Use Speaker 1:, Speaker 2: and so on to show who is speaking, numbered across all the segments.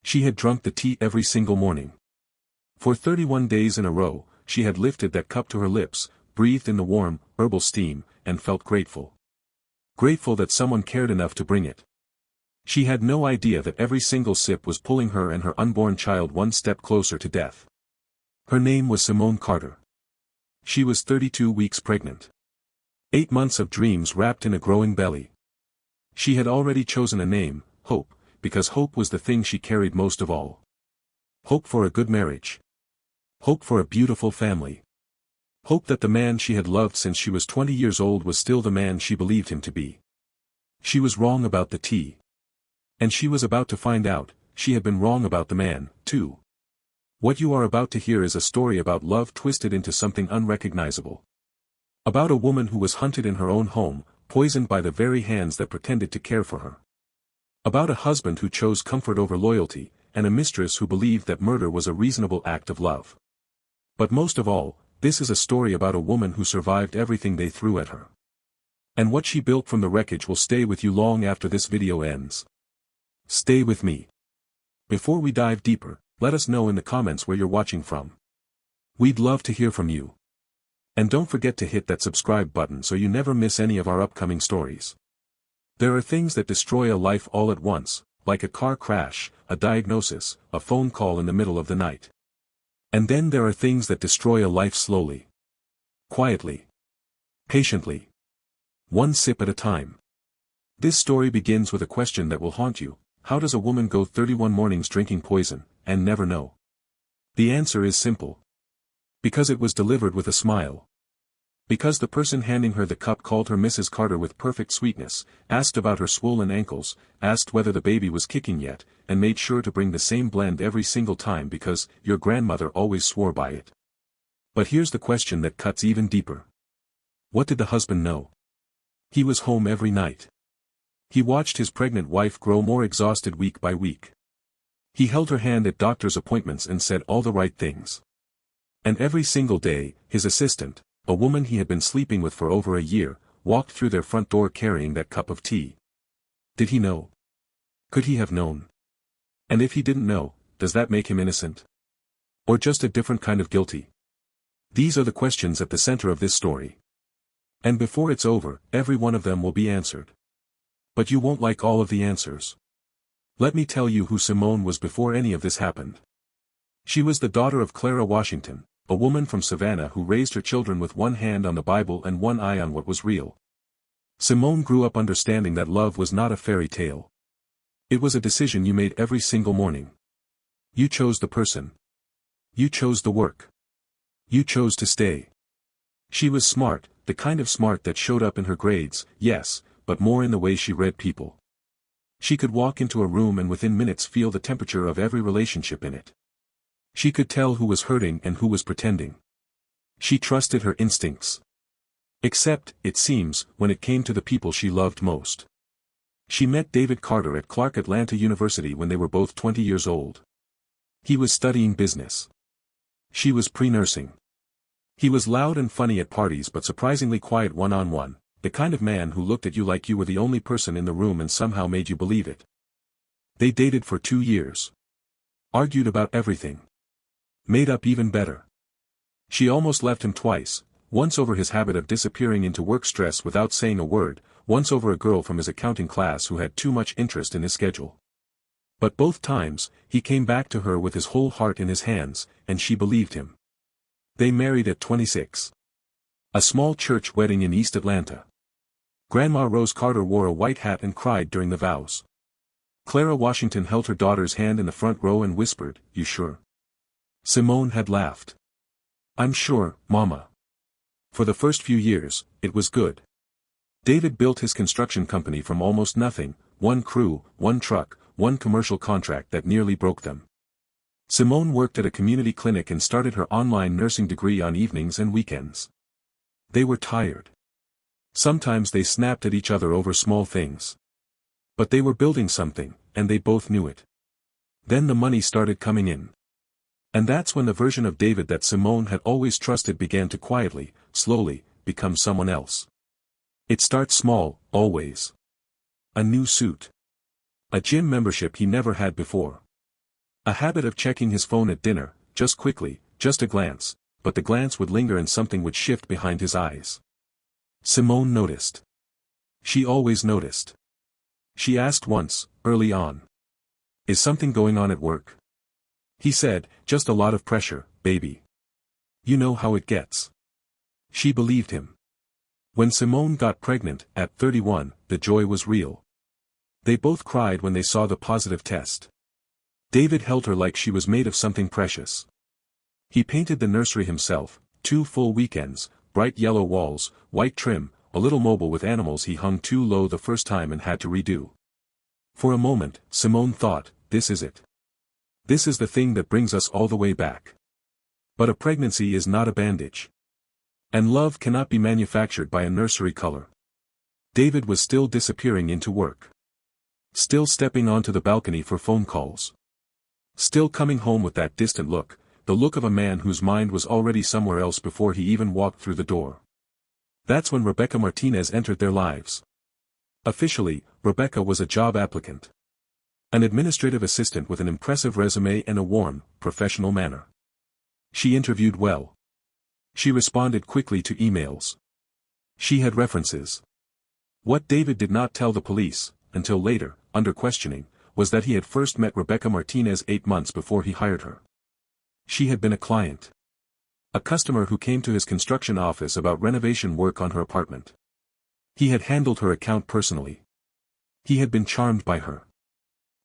Speaker 1: She had drunk the tea every single morning. For 31 days in a row, she had lifted that cup to her lips, breathed in the warm, herbal steam, and felt grateful. Grateful that someone cared enough to bring it. She had no idea that every single sip was pulling her and her unborn child one step closer to death. Her name was Simone Carter. She was 32 weeks pregnant. 8 months of dreams wrapped in a growing belly. She had already chosen a name, Hope, because hope was the thing she carried most of all. Hope for a good marriage. Hope for a beautiful family. Hope that the man she had loved since she was 20 years old was still the man she believed him to be. She was wrong about the tea. And she was about to find out, she had been wrong about the man, too. What you are about to hear is a story about love twisted into something unrecognizable. About a woman who was hunted in her own home, poisoned by the very hands that pretended to care for her. About a husband who chose comfort over loyalty, and a mistress who believed that murder was a reasonable act of love. But most of all, this is a story about a woman who survived everything they threw at her. And what she built from the wreckage will stay with you long after this video ends. Stay with me. Before we dive deeper, let us know in the comments where you're watching from. We'd love to hear from you. And don't forget to hit that subscribe button so you never miss any of our upcoming stories. There are things that destroy a life all at once, like a car crash, a diagnosis, a phone call in the middle of the night. And then there are things that destroy a life slowly. Quietly. Patiently. One sip at a time. This story begins with a question that will haunt you. How does a woman go 31 mornings drinking poison, and never know? The answer is simple. Because it was delivered with a smile. Because the person handing her the cup called her Mrs. Carter with perfect sweetness, asked about her swollen ankles, asked whether the baby was kicking yet, and made sure to bring the same blend every single time because your grandmother always swore by it. But here's the question that cuts even deeper. What did the husband know? He was home every night. He watched his pregnant wife grow more exhausted week by week. He held her hand at doctor's appointments and said all the right things. And every single day, his assistant, a woman he had been sleeping with for over a year, walked through their front door carrying that cup of tea. Did he know? Could he have known? And if he didn't know, does that make him innocent? Or just a different kind of guilty? These are the questions at the center of this story. And before it's over, every one of them will be answered. But you won't like all of the answers. Let me tell you who Simone was before any of this happened. She was the daughter of Clara Washington, a woman from Savannah who raised her children with one hand on the Bible and one eye on what was real. Simone grew up understanding that love was not a fairy tale. It was a decision you made every single morning. You chose the person. You chose the work. You chose to stay. She was smart, the kind of smart that showed up in her grades, yes, but more in the way she read people. She could walk into a room and within minutes feel the temperature of every relationship in it. She could tell who was hurting and who was pretending. She trusted her instincts. Except, it seems, when it came to the people she loved most. She met David Carter at Clark Atlanta University when they were both 20 years old. He was studying business. She was pre-nursing. He was loud and funny at parties but surprisingly quiet one-on-one, the kind of man who looked at you like you were the only person in the room and somehow made you believe it. They dated for 2 years. Argued about everything. Made up even better. She almost left him twice, once over his habit of disappearing into work stress without saying a word, once over a girl from his accounting class who had too much interest in his schedule. But both times, he came back to her with his whole heart in his hands, and she believed him. They married at 26. A small church wedding in East Atlanta. Grandma Rose Carter wore a white hat and cried during the vows. Clara Washington held her daughter's hand in the front row and whispered, "You sure?" Simone had laughed. "I'm sure, Mama." For the first few years, it was good. David built his construction company from almost nothing, one crew, one truck, one commercial contract that nearly broke them. Simone worked at a community clinic and started her online nursing degree on evenings and weekends. They were tired. Sometimes they snapped at each other over small things. But they were building something, and they both knew it. Then the money started coming in. And that's when the version of David that Simone had always trusted began to quietly, slowly, become someone else. It starts small, always. A new suit. A gym membership he never had before. A habit of checking his phone at dinner, just quickly, just a glance, but the glance would linger and something would shift behind his eyes. Simone noticed. She always noticed. She asked once, early on. Is something going on at work? He said, just a lot of pressure, baby. You know how it gets. She believed him. When Simone got pregnant, at 31, the joy was real. They both cried when they saw the positive test. David held her like she was made of something precious. He painted the nursery himself, 2 full weekends, bright yellow walls, white trim, a little mobile with animals he hung too low the first time and had to redo. For a moment, Simone thought, this is it. This is the thing that brings us all the way back. But a pregnancy is not a bandage. And love cannot be manufactured by a nursery color. David was still disappearing into work. Still stepping onto the balcony for phone calls. Still coming home with that distant look, the look of a man whose mind was already somewhere else before he even walked through the door. That's when Rebecca Martinez entered their lives. Officially, Rebecca was a job applicant. An administrative assistant with an impressive resume and a warm, professional manner. She interviewed well. She responded quickly to emails. She had references. What David did not tell the police, until later, under questioning, was that he had first met Rebecca Martinez 8 months before he hired her. She had been a client. A customer who came to his construction office about renovation work on her apartment. He had handled her account personally. He had been charmed by her.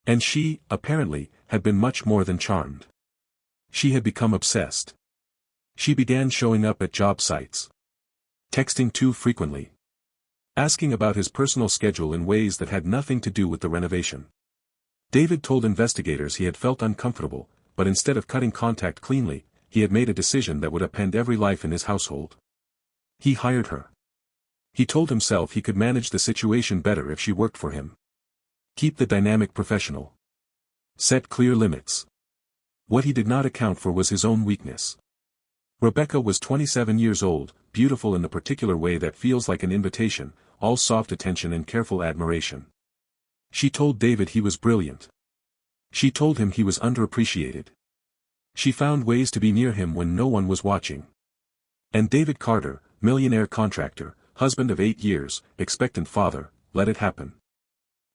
Speaker 1: And she, apparently, had been much more than charmed. She had become obsessed. She began showing up at job sites. Texting too frequently. Asking about his personal schedule in ways that had nothing to do with the renovation. David told investigators he had felt uncomfortable, but instead of cutting contact cleanly, he had made a decision that would upend every life in his household. He hired her. He told himself he could manage the situation better if she worked for him. Keep the dynamic professional. Set clear limits. What he did not account for was his own weakness. Rebecca was 27 years old, beautiful in the particular way that feels like an invitation, all soft attention and careful admiration. She told David he was brilliant. She told him he was underappreciated. She found ways to be near him when no one was watching. And David Carter, millionaire contractor, husband of 8 years, expectant father, let it happen.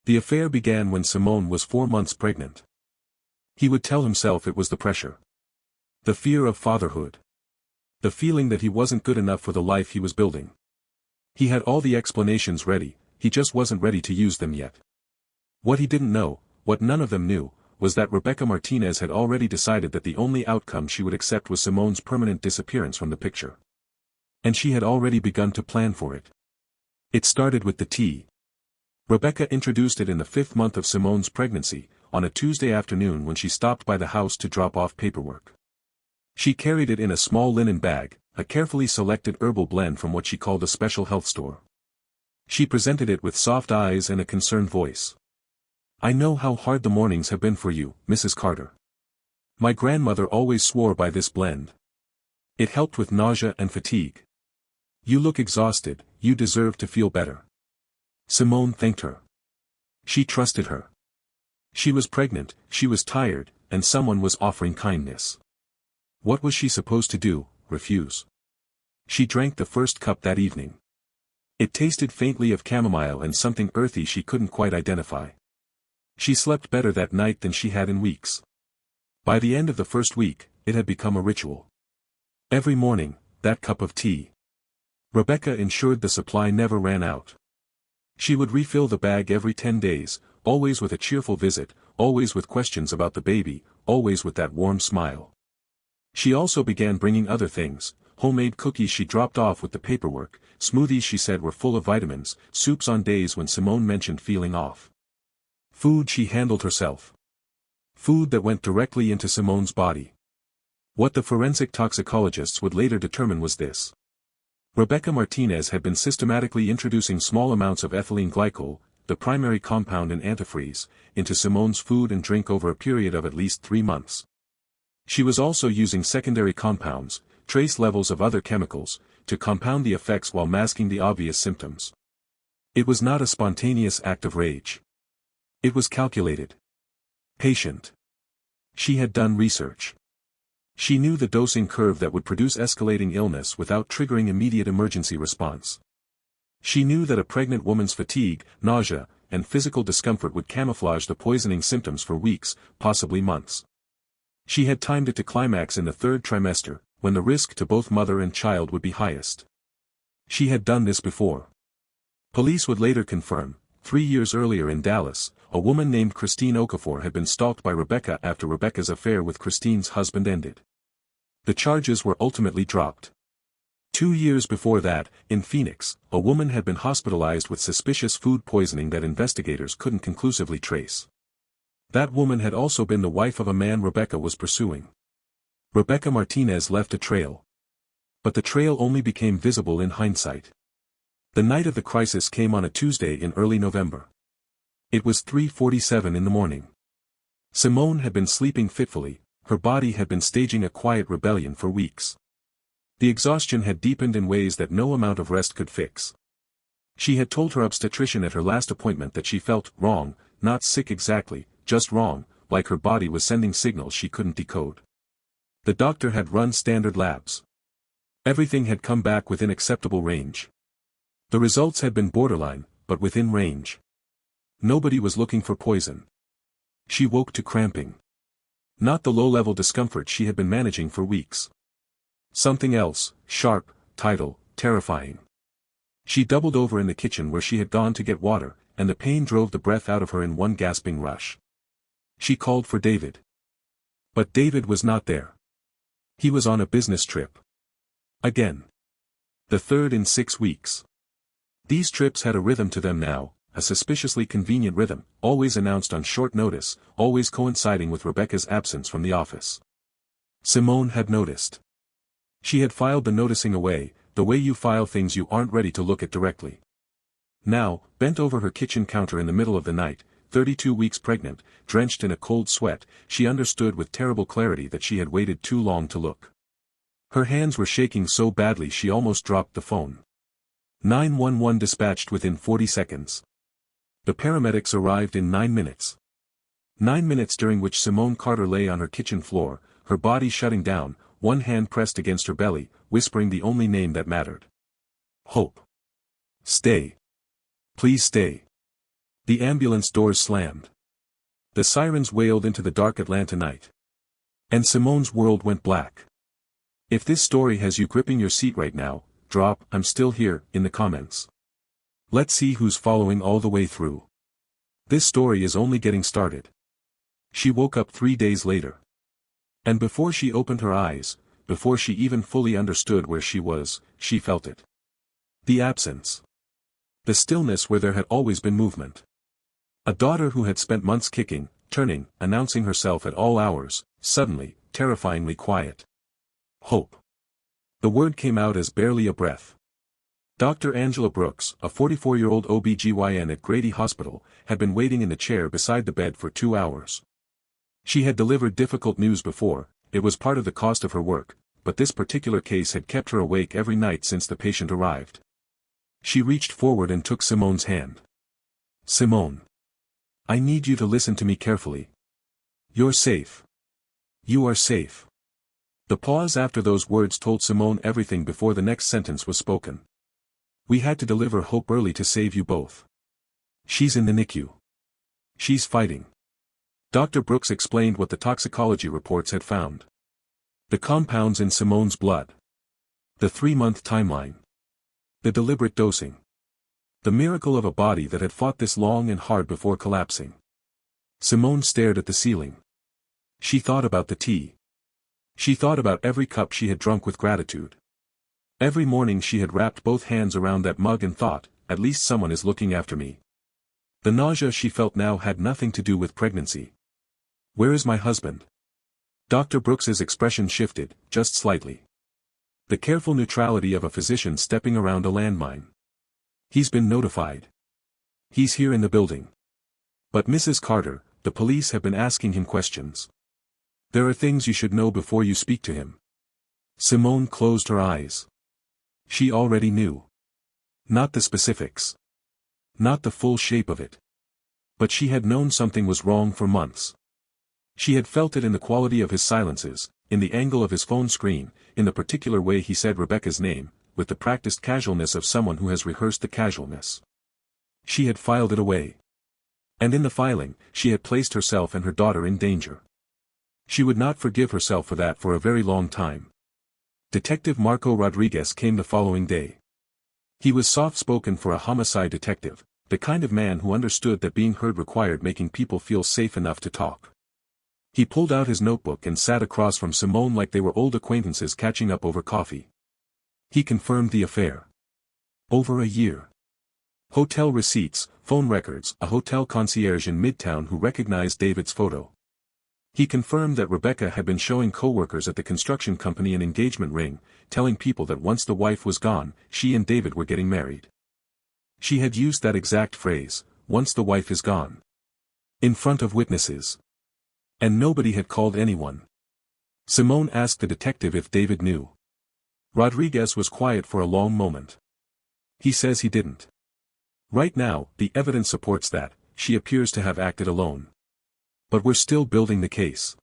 Speaker 1: The affair began when Simone was 4 months pregnant. He would tell himself it was the pressure. The fear of fatherhood. The feeling that he wasn't good enough for the life he was building. He had all the explanations ready, he just wasn't ready to use them yet. What he didn't know, what none of them knew, was that Rebecca Martinez had already decided that the only outcome she would accept was Simone's permanent disappearance from the picture. And she had already begun to plan for it. It started with the tea. Rebecca introduced it in the 5th month of Simone's pregnancy, on a Tuesday afternoon when she stopped by the house to drop off paperwork. She carried it in a small linen bag, a carefully selected herbal blend from what she called a special health store. She presented it with soft eyes and a concerned voice. I know how hard the mornings have been for you, Mrs. Carter. My grandmother always swore by this blend. It helped with nausea and fatigue. You look exhausted, you deserve to feel better. Simone thanked her. She trusted her. She was pregnant, she was tired, and someone was offering kindness. What was she supposed to do, refuse? She drank the first cup that evening. It tasted faintly of chamomile and something earthy she couldn't quite identify. She slept better that night than she had in weeks. By the end of the first week, it had become a ritual. Every morning, that cup of tea. Rebecca ensured the supply never ran out. She would refill the bag every 10 days, always with a cheerful visit, always with questions about the baby, always with that warm smile. She also began bringing other things, homemade cookies she dropped off with the paperwork, smoothies she said were full of vitamins, soups on days when Simone mentioned feeling off. Food she handled herself. Food that went directly into Simone's body. What the forensic toxicologists would later determine was this. Rebecca Martinez had been systematically introducing small amounts of ethylene glycol, the primary compound in antifreeze, into Simone's food and drink over a period of at least 3 months. She was also using secondary compounds, trace levels of other chemicals, to compound the effects while masking the obvious symptoms. It was not a spontaneous act of rage. It was calculated. Patient. She had done research. She knew the dosing curve that would produce escalating illness without triggering immediate emergency response. She knew that a pregnant woman's fatigue, nausea, and physical discomfort would camouflage the poisoning symptoms for weeks, possibly months. She had timed it to climax in the third trimester, when the risk to both mother and child would be highest. She had done this before. Police would later confirm, 3 years earlier in Dallas, a woman named Christine Okafor had been stalked by Rebecca after Rebecca's affair with Christine's husband ended. The charges were ultimately dropped. 2 years before that, in Phoenix, a woman had been hospitalized with suspicious food poisoning that investigators couldn't conclusively trace. That woman had also been the wife of a man Rebecca was pursuing. Rebecca Martinez left a trail. But the trail only became visible in hindsight. The night of the crisis came on a Tuesday in early November. It was 3:47 in the morning. Simone had been sleeping fitfully, her body had been staging a quiet rebellion for weeks. The exhaustion had deepened in ways that no amount of rest could fix. She had told her obstetrician at her last appointment that she felt wrong, not sick exactly, just wrong, like her body was sending signals she couldn't decode. The doctor had run standard labs. Everything had come back within acceptable range. The results had been borderline, but within range. Nobody was looking for poison. She woke to cramping. Not the low-level discomfort she had been managing for weeks. Something else, sharp, tidal, terrifying. She doubled over in the kitchen where she had gone to get water, and the pain drove the breath out of her in one gasping rush. She called for David. But David was not there. He was on a business trip. Again. The third in 6 weeks. These trips had a rhythm to them now, a suspiciously convenient rhythm, always announced on short notice, always coinciding with Rebecca's absence from the office. Simone had noticed. She had filed the noticing away, the way you file things you aren't ready to look at directly. Now, bent over her kitchen counter in the middle of the night, 32 weeks pregnant, drenched in a cold sweat, she understood with terrible clarity that she had waited too long to look. Her hands were shaking so badly she almost dropped the phone. 911 dispatched within 40 seconds. The paramedics arrived in 9 minutes. 9 minutes during which Simone Carter lay on her kitchen floor, her body shutting down, one hand pressed against her belly, whispering the only name that mattered. Hope. Stay. Please stay. The ambulance doors slammed. The sirens wailed into the dark Atlanta night. And Simone's world went black. If this story has you gripping your seat right now, drop "I'm still here" in the comments. Let's see who's following all the way through. This story is only getting started. She woke up 3 days later. And before she opened her eyes, before she even fully understood where she was, she felt it. The absence. The stillness where there had always been movement. A daughter who had spent months kicking, turning, announcing herself at all hours, suddenly, terrifyingly quiet. Hope. The word came out as barely a breath. Dr. Angela Brooks, a 44-year-old OB/GYN at Grady Hospital, had been waiting in the chair beside the bed for 2 hours. She had delivered difficult news before, it was part of the cost of her work, but this particular case had kept her awake every night since the patient arrived. She reached forward and took Simone's hand. Simone. I need you to listen to me carefully. You're safe. You are safe. The pause after those words told Simone everything before the next sentence was spoken. We had to deliver Hope early to save you both. She's in the NICU. She's fighting. Dr. Brooks explained what the toxicology reports had found. The compounds in Simone's blood. The 3-month timeline. The deliberate dosing. The miracle of a body that had fought this long and hard before collapsing. Simone stared at the ceiling. She thought about the tea. She thought about every cup she had drunk with gratitude. Every morning she had wrapped both hands around that mug and thought, at least someone is looking after me. The nausea she felt now had nothing to do with pregnancy. Where is my husband? Dr. Brooks's expression shifted, just slightly. The careful neutrality of a physician stepping around a landmine. He's been notified. He's here in the building. But Mrs. Carter, the police have been asking him questions. There are things you should know before you speak to him. Simone closed her eyes. She already knew. Not the specifics. Not the full shape of it. But she had known something was wrong for months. She had felt it in the quality of his silences, in the angle of his phone screen, in the particular way he said Rebecca's name, with the practiced casualness of someone who has rehearsed the casualness. She had filed it away. And in the filing, she had placed herself and her daughter in danger. She would not forgive herself for that for a very long time. Detective Marco Rodriguez came the following day. He was soft-spoken for a homicide detective, the kind of man who understood that being heard required making people feel safe enough to talk. He pulled out his notebook and sat across from Simone like they were old acquaintances catching up over coffee. He confirmed the affair. Over a year. Hotel receipts, phone records, a hotel concierge in Midtown who recognized David's photo. He confirmed that Rebecca had been showing co-workers at the construction company an engagement ring, telling people that once the wife was gone, she and David were getting married. She had used that exact phrase, once the wife is gone. In front of witnesses. And nobody had called anyone. Simone asked the detective if David knew. Rodriguez was quiet for a long moment. He says he didn't. Right now, the evidence supports that, she appears to have acted alone. But we're still building the case.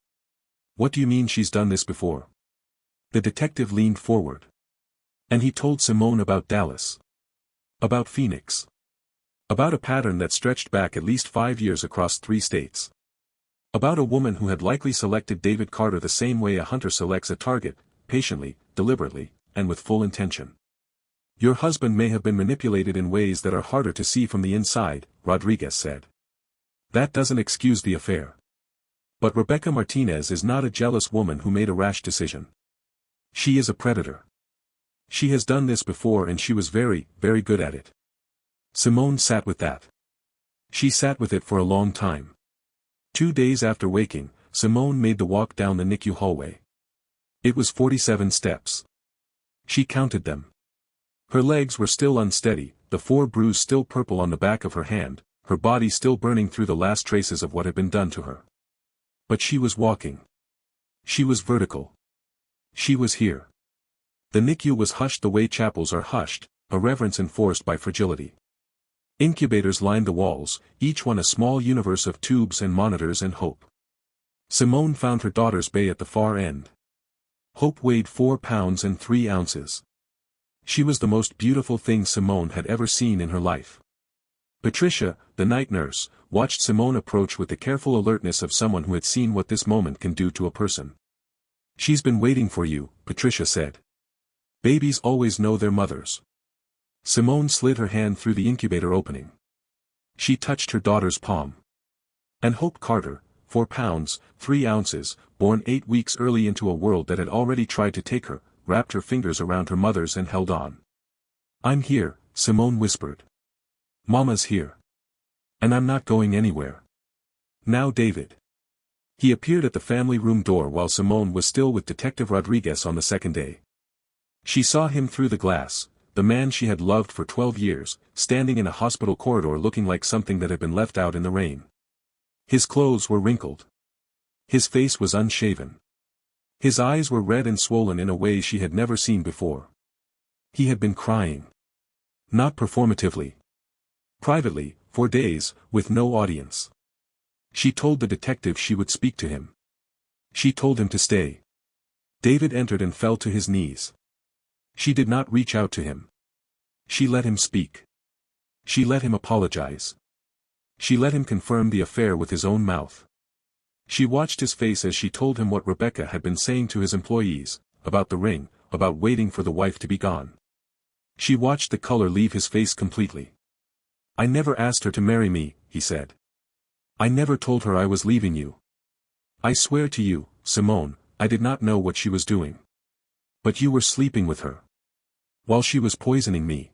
Speaker 1: What do you mean she's done this before? The detective leaned forward. And he told Simone about Dallas. About Phoenix. About a pattern that stretched back at least 5 years across 3 states. About a woman who had likely selected David Carter the same way a hunter selects a target, patiently, deliberately, and with full intention. Your husband may have been manipulated in ways that are harder to see from the inside, Rodriguez said. That doesn't excuse the affair. But Rebecca Martinez is not a jealous woman who made a rash decision. She is a predator. She has done this before and she was very, very good at it. Simone sat with that. She sat with it for a long time. 2 days after waking, Simone made the walk down the NICU hallway. It was 47 steps. She counted them. Her legs were still unsteady, the 4 bruises still purple on the back of her hand, her body still burning through the last traces of what had been done to her. But she was walking. She was vertical. She was here. The NICU was hushed the way chapels are hushed, a reverence enforced by fragility. Incubators lined the walls, each one a small universe of tubes and monitors and hope. Simone found her daughter's bay at the far end. Hope weighed 4 pounds and 3 ounces. She was the most beautiful thing Simone had ever seen in her life. Patricia, the night nurse, watched Simone approach with the careful alertness of someone who had seen what this moment can do to a person. She's been waiting for you, Patricia said. Babies always know their mothers. Simone slid her hand through the incubator opening. She touched her daughter's palm. And Hope Carter, 4 pounds, 3 ounces, born 8 weeks early into a world that had already tried to take her, wrapped her fingers around her mother's and held on. I'm here, Simone whispered. Mama's here. And I'm not going anywhere. Now David. He appeared at the family room door while Simone was still with Detective Rodriguez on the second day. She saw him through the glass, the man she had loved for 12 years, standing in a hospital corridor looking like something that had been left out in the rain. His clothes were wrinkled. His face was unshaven. His eyes were red and swollen in a way she had never seen before. He had been crying. Not performatively. Privately, for days, with no audience. She told the detective she would speak to him. She told him to stay. David entered and fell to his knees. She did not reach out to him. She let him speak. She let him apologize. She let him confirm the affair with his own mouth. She watched his face as she told him what Rebecca had been saying to his employees, about the ring, about waiting for the wife to be gone. She watched the color leave his face completely. I never asked her to marry me, he said. I never told her I was leaving you. I swear to you, Simone, I did not know what she was doing. But you were sleeping with her. While she was poisoning me.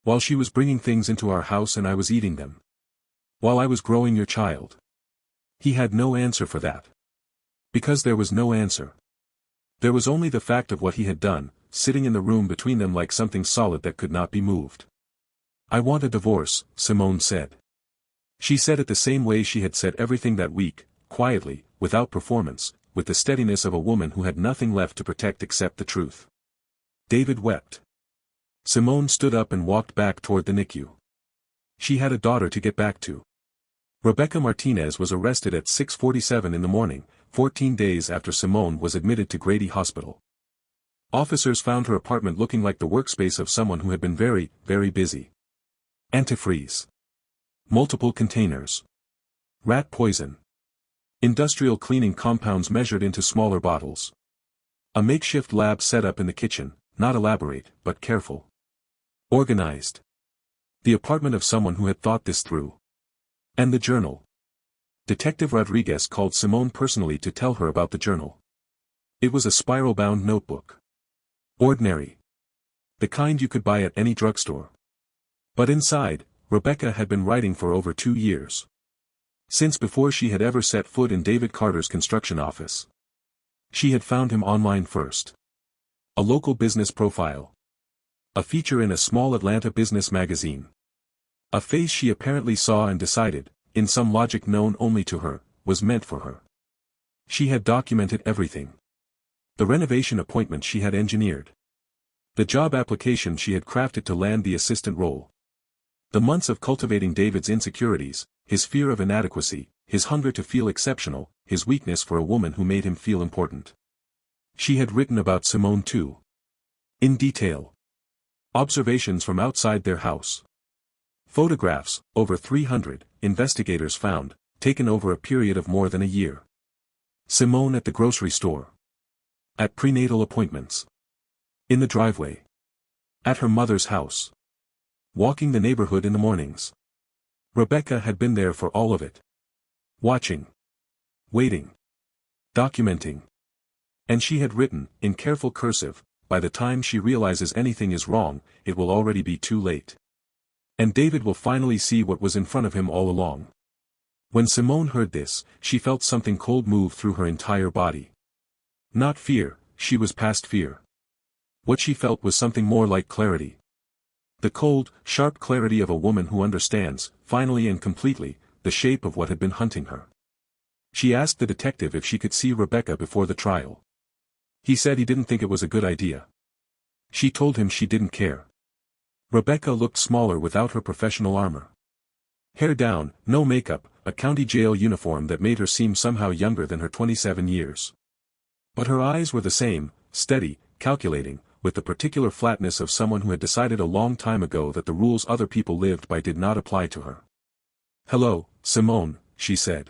Speaker 1: While she was bringing things into our house and I was eating them. While I was growing your child. He had no answer for that. Because there was no answer. There was only the fact of what he had done, sitting in the room between them like something solid that could not be moved. I want a divorce, Simone said. She said it the same way she had said everything that week, quietly, without performance, with the steadiness of a woman who had nothing left to protect except the truth. David wept. Simone stood up and walked back toward the NICU. She had a daughter to get back to. Rebecca Martinez was arrested at 6:47 in the morning, 14 days after Simone was admitted to Grady Hospital. Officers found her apartment looking like the workspace of someone who had been very, very busy. Antifreeze. Multiple containers. Rat poison. Industrial cleaning compounds measured into smaller bottles. A makeshift lab set up in the kitchen, not elaborate, but careful. Organized. The apartment of someone who had thought this through. And the journal. Detective Rodriguez called Simone personally to tell her about the journal. It was a spiral-bound notebook. Ordinary. The kind you could buy at any drugstore. But inside, Rebecca had been writing for over 2 years. Since before she had ever set foot in David Carter's construction office. She had found him online first. A local business profile. A feature in a small Atlanta business magazine. A face she apparently saw and decided, in some logic known only to her, was meant for her. She had documented everything. The renovation appointment she had engineered. The job application she had crafted to land the assistant role. The months of cultivating David's insecurities, his fear of inadequacy, his hunger to feel exceptional, his weakness for a woman who made him feel important. She had written about Simone too. In detail. Observations from outside their house. Photographs, over 300, investigators found, taken over a period of more than a year. Simone at the grocery store. At prenatal appointments. In the driveway. At her mother's house. Walking the neighborhood in the mornings. Rebecca had been there for all of it. Watching. Waiting. Documenting. And she had written, in careful cursive, by the time she realizes anything is wrong, it will already be too late. And David will finally see what was in front of him all along. When Simone heard this, she felt something cold move through her entire body. Not fear, she was past fear. What she felt was something more like clarity. The cold, sharp clarity of a woman who understands, finally and completely, the shape of what had been hunting her. She asked the detective if she could see Rebecca before the trial. He said he didn't think it was a good idea. She told him she didn't care. Rebecca looked smaller without her professional armor. Hair down, no makeup, a county jail uniform that made her seem somehow younger than her 27 years. But her eyes were the same, steady, calculating, with the particular flatness of someone who had decided a long time ago that the rules other people lived by did not apply to her. "Hello, Simone," she said.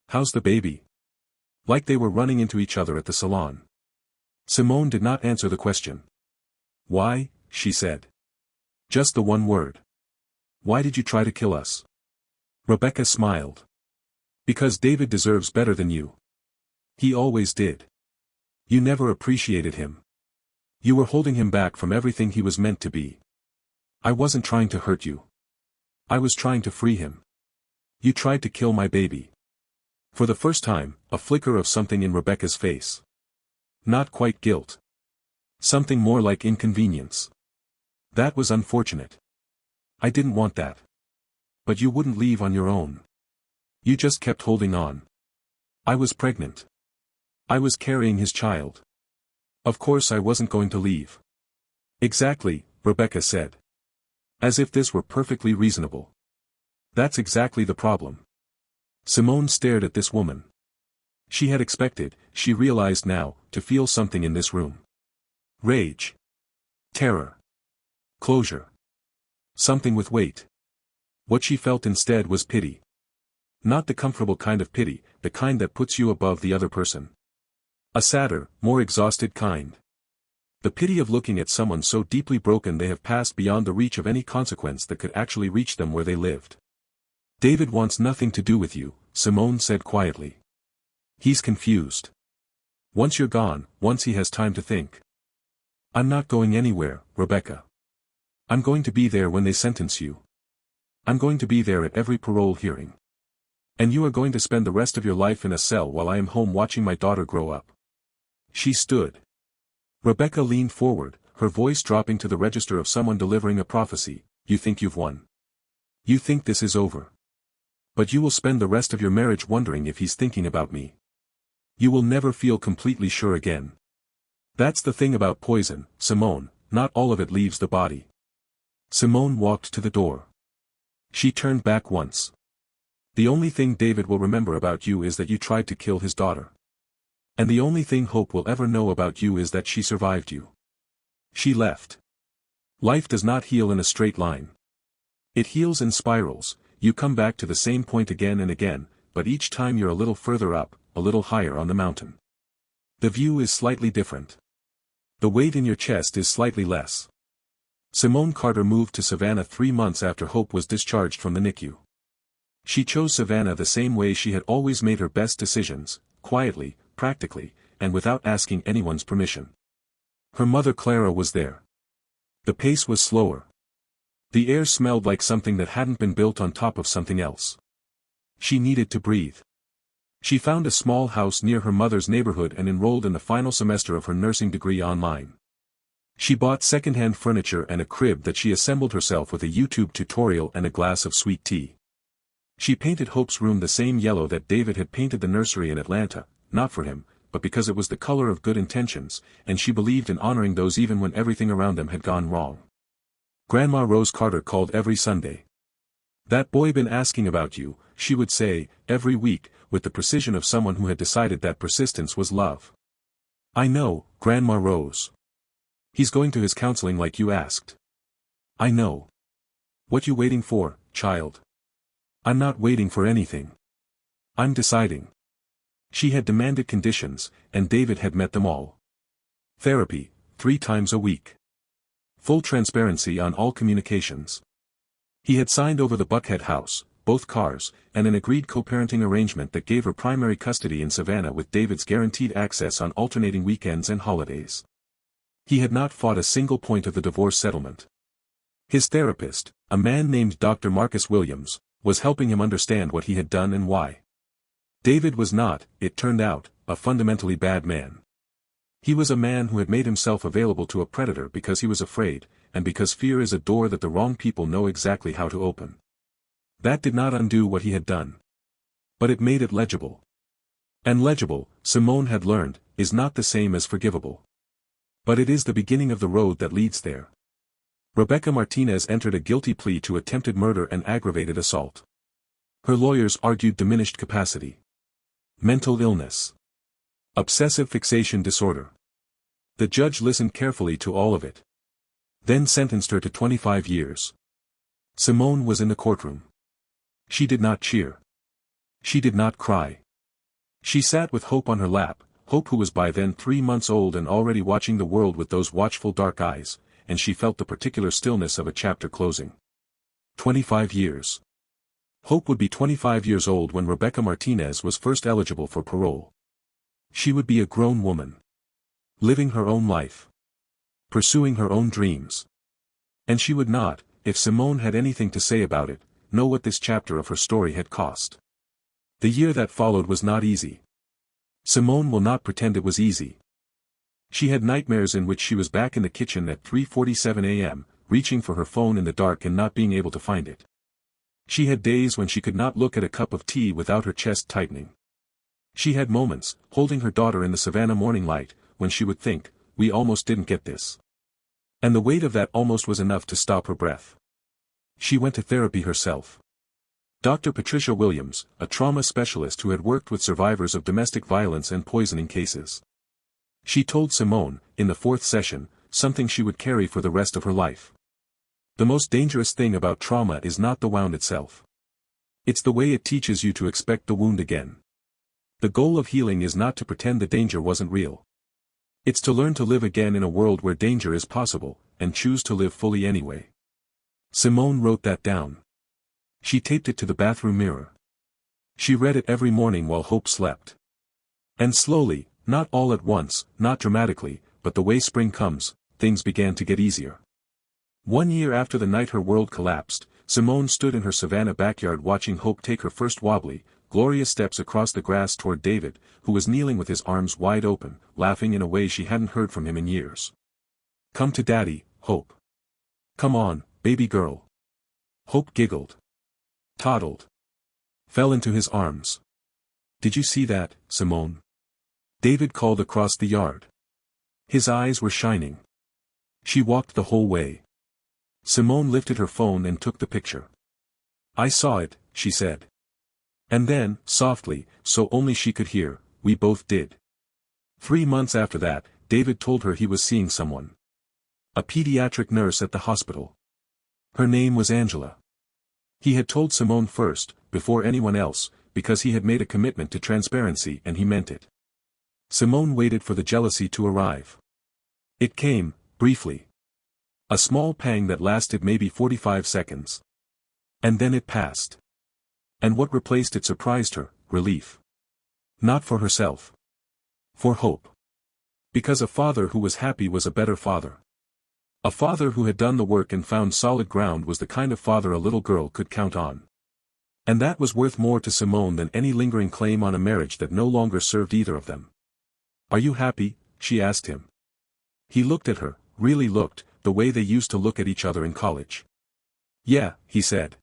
Speaker 1: "How's the baby?" Like they were running into each other at the salon. Simone did not answer the question. "Why?" she said. Just the one word. "Why did you try to kill us?" Rebecca smiled. "Because David deserves better than you. He always did. You never appreciated him. You were holding him back from everything he was meant to be. I wasn't trying to hurt you. I was trying to free him. You tried to kill my baby." For the first time, a flicker of something in Rebecca's face. Not quite guilt. Something more like inconvenience. "That was unfortunate. I didn't want that. But you wouldn't leave on your own. You just kept holding on. I was pregnant. I was carrying his child. Of course I wasn't going to leave." "Exactly," Rebecca said. As if this were perfectly reasonable. "That's exactly the problem." Simone stared at this woman. She had expected, she realized now, to feel something in this room. Rage. Terror. Closure. Something with weight. What she felt instead was pity. Not the comfortable kind of pity, the kind that puts you above the other person. A sadder, more exhausted kind. The pity of looking at someone so deeply broken they have passed beyond the reach of any consequence that could actually reach them where they lived. "David wants nothing to do with you," Simone said quietly. "He's confused. Once you're gone, once he has time to think." "I'm not going anywhere, Rebecca. I'm going to be there when they sentence you. I'm going to be there at every parole hearing. And you are going to spend the rest of your life in a cell while I am home watching my daughter grow up." She stood. Rebecca leaned forward, her voice dropping to the register of someone delivering a prophecy. "You think you've won. You think this is over. But you will spend the rest of your marriage wondering if he's thinking about me. You will never feel completely sure again. That's the thing about poison, Simone, not all of it leaves the body." Simone walked to the door. She turned back once. The only thing David will remember about you is that you tried to kill his daughter. And the only thing Hope will ever know about you is that she survived you. She left. Life does not heal in a straight line. It heals in spirals. You come back to the same point again and again, but each time you're a little further up, a little higher on the mountain. The view is slightly different. The weight in your chest is slightly less. Simone Carter moved to Savannah 3 months after Hope was discharged from the NICU. She chose Savannah the same way she had always made her best decisions, quietly, practically, and without asking anyone's permission. Her mother Clara was there. The pace was slower. The air smelled like something that hadn't been built on top of something else. She needed to breathe. She found a small house near her mother's neighborhood and enrolled in the final semester of her nursing degree online. She bought second-hand furniture and a crib that she assembled herself with a YouTube tutorial and a glass of sweet tea. She painted Hope's room the same yellow that David had painted the nursery in Atlanta, not for him, but because it was the color of good intentions, and she believed in honoring those even when everything around them had gone wrong. Grandma Rose Carter called every Sunday. "That boy been asking about you," she would say, every week, with the precision of someone who had decided that persistence was love. "I know, Grandma Rose. He's going to his counseling like you asked." "I know. What you waiting for, child?" "I'm not waiting for anything. I'm deciding." She had demanded conditions, and David had met them all. Therapy, 3 times a week. Full transparency on all communications. He had signed over the Buckhead house, both cars, and an agreed co-parenting arrangement that gave her primary custody in Savannah with David's guaranteed access on alternating weekends and holidays. He had not fought a single point of the divorce settlement. His therapist, a man named Dr. Marcus Williams, was helping him understand what he had done and why. David was not, it turned out, a fundamentally bad man. He was a man who had made himself available to a predator because he was afraid, and because fear is a door that the wrong people know exactly how to open. That did not undo what he had done. But it made it legible. And legible, Simone had learned, is not the same as forgivable. But it is the beginning of the road that leads there. Rebecca Martinez entered a guilty plea to attempted murder and aggravated assault. Her lawyers argued diminished capacity. Mental illness. Obsessive fixation disorder. The judge listened carefully to all of it. Then sentenced her to 25 years. Simone was in the courtroom. She did not cheer. She did not cry. She sat with Hope on her lap, Hope who was by then 3 months old and already watching the world with those watchful dark eyes, and she felt the particular stillness of a chapter closing. 25 years. Hope would be 25 years old when Rebecca Martinez was first eligible for parole. She would be a grown woman. Living her own life. Pursuing her own dreams. And she would not, if Simone had anything to say about it, know what this chapter of her story had cost. The year that followed was not easy. Simone will not pretend it was easy. She had nightmares in which she was back in the kitchen at 3:47 a.m., reaching for her phone in the dark and not being able to find it. She had days when she could not look at a cup of tea without her chest tightening. She had moments, holding her daughter in the Savannah morning light, when she would think, we almost didn't get this. And the weight of that almost was enough to stop her breath. She went to therapy herself. Dr. Patricia Williams, a trauma specialist who had worked with survivors of domestic violence and poisoning cases. She told Simone, in the 4th session, something she would carry for the rest of her life. The most dangerous thing about trauma is not the wound itself. It's the way it teaches you to expect the wound again. The goal of healing is not to pretend the danger wasn't real. It's to learn to live again in a world where danger is possible, and choose to live fully anyway. Simone wrote that down. She taped it to the bathroom mirror. She read it every morning while Hope slept. And slowly, not all at once, not dramatically, but the way spring comes, things began to get easier. 1 year after the night her world collapsed, Simone stood in her Savannah backyard watching Hope take her first wobbly, glorious steps across the grass toward David, who was kneeling with his arms wide open, laughing in a way she hadn't heard from him in years. "Come to Daddy, Hope. Come on, baby girl." Hope giggled. Toddled. Fell into his arms. "Did you see that, Simone?" David called across the yard. His eyes were shining. She walked the whole way. Simone lifted her phone and took the picture. "I saw it," she said. And then, softly, so only she could hear, we both did. 3 months after that, David told her he was seeing someone. A pediatric nurse at the hospital. Her name was Angela. He had told Simone first, before anyone else, because he had made a commitment to transparency and he meant it. Simone waited for the jealousy to arrive. It came, briefly. A small pang that lasted maybe 45 seconds. And then it passed. And what replaced it surprised her, relief. Not for herself. For Hope. Because a father who was happy was a better father. A father who had done the work and found solid ground was the kind of father a little girl could count on. And that was worth more to Simone than any lingering claim on a marriage that no longer served either of them. Are you happy? She asked him. He looked at her, really looked, the way they used to look at each other in college. Yeah, he said.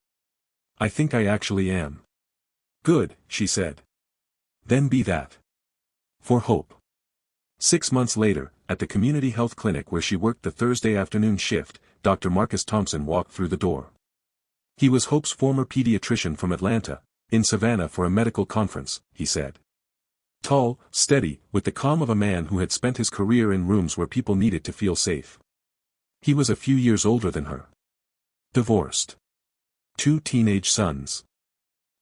Speaker 1: I think I actually am. Good, she said. Then be that. For Hope. 6 months later, at the community health clinic where she worked the Thursday afternoon shift, Dr. Marcus Thompson walked through the door. He was Hope's former pediatrician from Atlanta, in Savannah for a medical conference, he said. Tall, steady, with the calm of a man who had spent his career in rooms where people needed to feel safe. He was a few years older than her. Divorced. 2 teenage sons.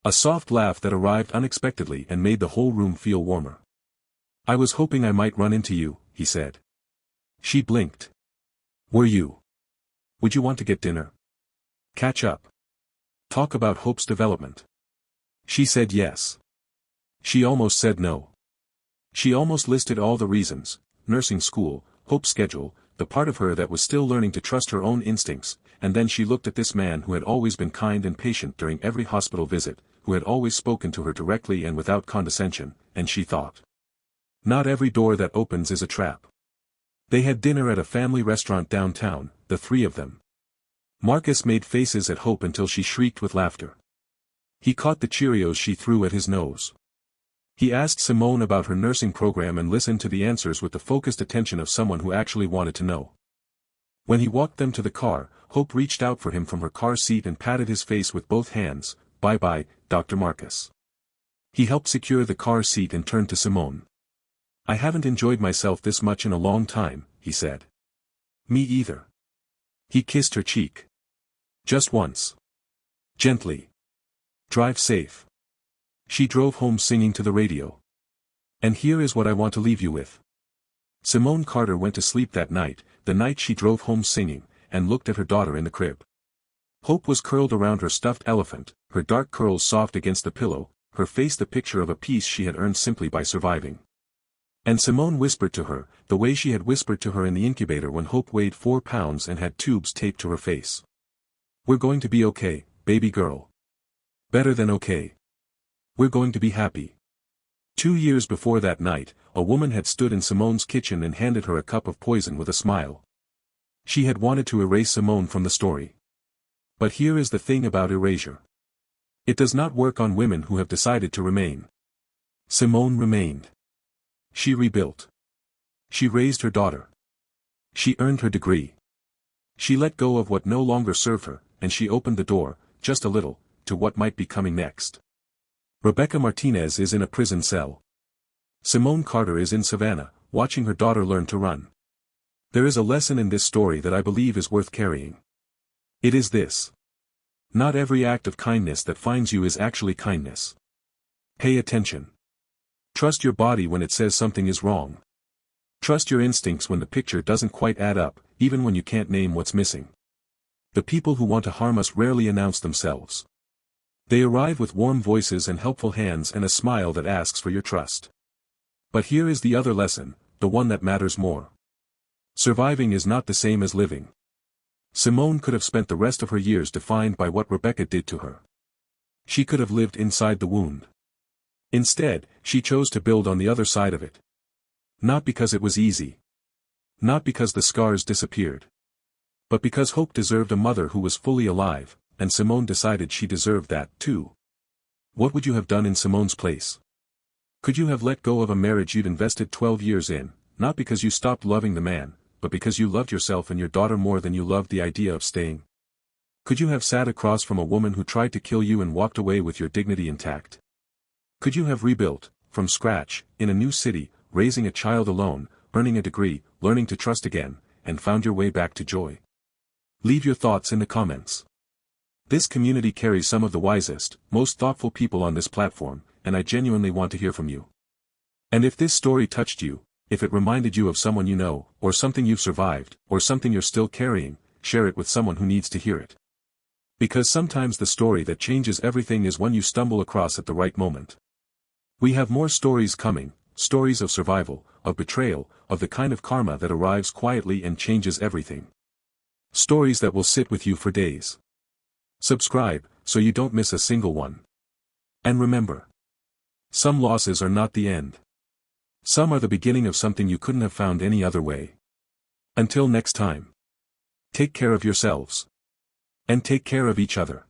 Speaker 1: A soft laugh that arrived unexpectedly and made the whole room feel warmer. I was hoping I might run into you, he said. She blinked. Were you? Would you want to get dinner? Catch up. Talk about Hope's development. She said yes. She almost said no. She almost listed all the reasons: nursing school, Hope's schedule, the part of her that was still learning to trust her own instincts, and then she looked at this man who had always been kind and patient during every hospital visit, who had always spoken to her directly and without condescension, and she thought. Not every door that opens is a trap. They had dinner at a family restaurant downtown, the 3 of them. Marcus made faces at Hope until she shrieked with laughter. He caught the Cheerios she threw at his nose. He asked Simone about her nursing program and listened to the answers with the focused attention of someone who actually wanted to know. When he walked them to the car, Hope reached out for him from her car seat and patted his face with both hands. Bye-bye, Dr. Marcus. He helped secure the car seat and turned to Simone. I haven't enjoyed myself this much in a long time, he said. Me either. He kissed her cheek. Just once. Gently. Drive safe. She drove home singing to the radio. And here is what I want to leave you with. Simone Carter went to sleep that night, the night she drove home singing, and looked at her daughter in the crib. Hope was curled around her stuffed elephant, her dark curls soft against the pillow, her face the picture of a peace she had earned simply by surviving. And Simone whispered to her, the way she had whispered to her in the incubator when Hope weighed 4 pounds and had tubes taped to her face. We're going to be okay, baby girl. Better than okay. We're going to be happy. 2 years before that night, a woman had stood in Simone's kitchen and handed her a cup of poison with a smile. She had wanted to erase Simone from the story. But here is the thing about erasure. It does not work on women who have decided to remain. Simone remained. She rebuilt. She raised her daughter. She earned her degree. She let go of what no longer served her, and she opened the door, just a little, to what might be coming next. Rebecca Martinez is in a prison cell. Simone Carter is in Savannah, watching her daughter learn to run. There is a lesson in this story that I believe is worth carrying. It is this. Not every act of kindness that finds you is actually kindness. Pay attention. Trust your body when it says something is wrong. Trust your instincts when the picture doesn't quite add up, even when you can't name what's missing. The people who want to harm us rarely announce themselves. They arrive with warm voices and helpful hands and a smile that asks for your trust. But here is the other lesson, the one that matters more. Surviving is not the same as living. Simone could have spent the rest of her years defined by what Rebecca did to her. She could have lived inside the wound. Instead, she chose to build on the other side of it. Not because it was easy. Not because the scars disappeared. But because Hope deserved a mother who was fully alive, and Simone decided she deserved that, too. What would you have done in Simone's place? Could you have let go of a marriage you'd invested 12 years in, not because you stopped loving the man, but because you loved yourself and your daughter more than you loved the idea of staying? Could you have sat across from a woman who tried to kill you and walked away with your dignity intact? Could you have rebuilt, from scratch, in a new city, raising a child alone, earning a degree, learning to trust again, and found your way back to joy? Leave your thoughts in the comments. This community carries some of the wisest, most thoughtful people on this platform, and I genuinely want to hear from you. And if this story touched you, if it reminded you of someone you know, or something you've survived, or something you're still carrying, share it with someone who needs to hear it. Because sometimes the story that changes everything is one you stumble across at the right moment. We have more stories coming, stories of survival, of betrayal, of the kind of karma that arrives quietly and changes everything. Stories that will sit with you for days. Subscribe, so you don't miss a single one. And remember, some losses are not the end. Some are the beginning of something you couldn't have found any other way. Until next time. Take care of yourselves. And take care of each other.